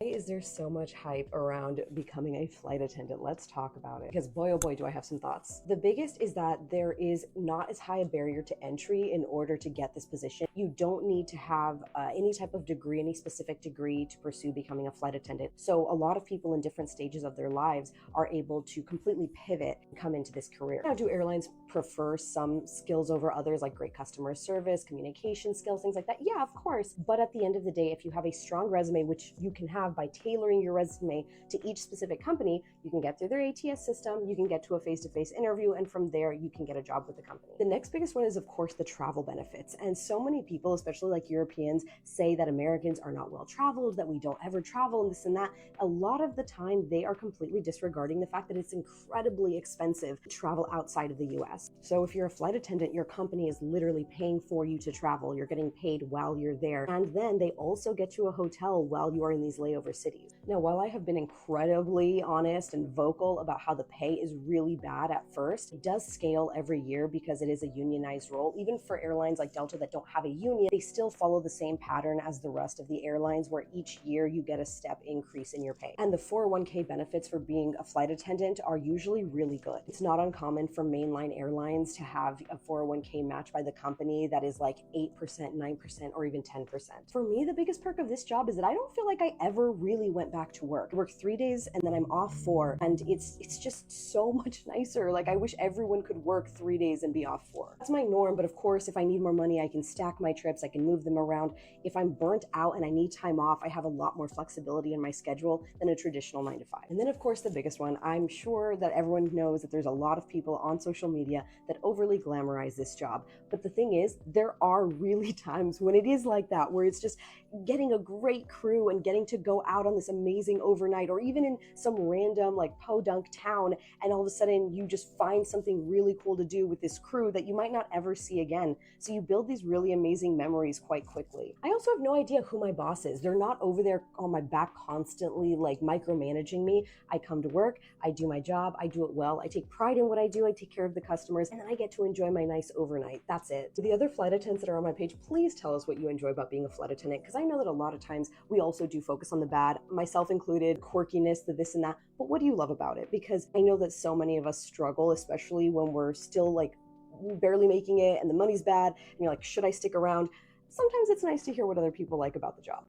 Why is there so much hype around becoming a flight attendant? Let's talk about it. Because boy, oh boy, do I have some thoughts. The biggest is that there is not as high a barrier to entry in order to get this position. You don't need to have any type of degree, any specific degree to pursue becoming a flight attendant. So a lot of people in different stages of their lives are able to completely pivot and come into this career. Now, do airlines prefer some skills over others, like great customer service, communication skills, things like that? Yeah, of course. But at the end of the day, if you have a strong resume, which you can have by tailoring your resume to each specific company, you can get through their ATS system, you can get to a face-to-face interview, and from there you can get a job with the company. The next biggest one is, of course, the travel benefits. And so many people, especially like Europeans, say that Americans are not well traveled, that we don't ever travel, and this and that. A lot of the time, they are completely disregarding the fact that it's incredibly expensive to travel outside of the US. So if you're a flight attendant, your company is literally paying for you to travel. You're getting paid while you're there. And then they also get you a hotel while you are in these layover cities. Now, while I have been incredibly honest and vocal about how the pay is really bad at first, it does scale every year because it is a unionized role. Even for airlines like Delta that don't have a union, they still follow the same pattern as the rest of the airlines, where each year you get a step increase in your pay. And the 401k benefits for being a flight attendant are usually really good. It's not uncommon for mainline airlines to have a 401k match by the company that is like 8%, 9%, or even 10%. For me, the biggest perk of this job is that I don't feel like I ever really went back to work. I work 3 days and then I'm off 4, and it's just so much nicer. Like, I wish everyone could work 3 days and be off 4. That's my norm, but of course, if I need more money, I can stack my trips, I can move them around. If I'm burnt out and I need time off, I have a lot more flexibility in my schedule than a traditional 9 to 5. And then, of course, the biggest one, I'm sure that everyone knows that there's a lot of people on social media that overly glamorize this job. But the thing is, there are really times when it is like that, where it's just getting a great crew and getting to go out on this amazing overnight, or even in some random like podunk town, and all of a sudden you just find something really cool to do with this crew that you might not ever see again. So you build these really amazing memories quite quickly. I also have no idea who my boss is. They're not over there on my back constantly like micromanaging me. I come to work, I do my job, I do it well, I take pride in what I do, I take care of the customers, and then I get to enjoy my nice overnight. That's it. To the other flight attendants that are on my page, please tell us what you enjoy about being a flight attendant, because I know that a lot of times we also do focus on the bad, myself included, quirkiness, the this and that. But what do you love about it? Because I know that so many of us struggle, especially when we're still like barely making it and the money's bad and you're like, should I stick around? Sometimes it's nice to hear what other people like about the job.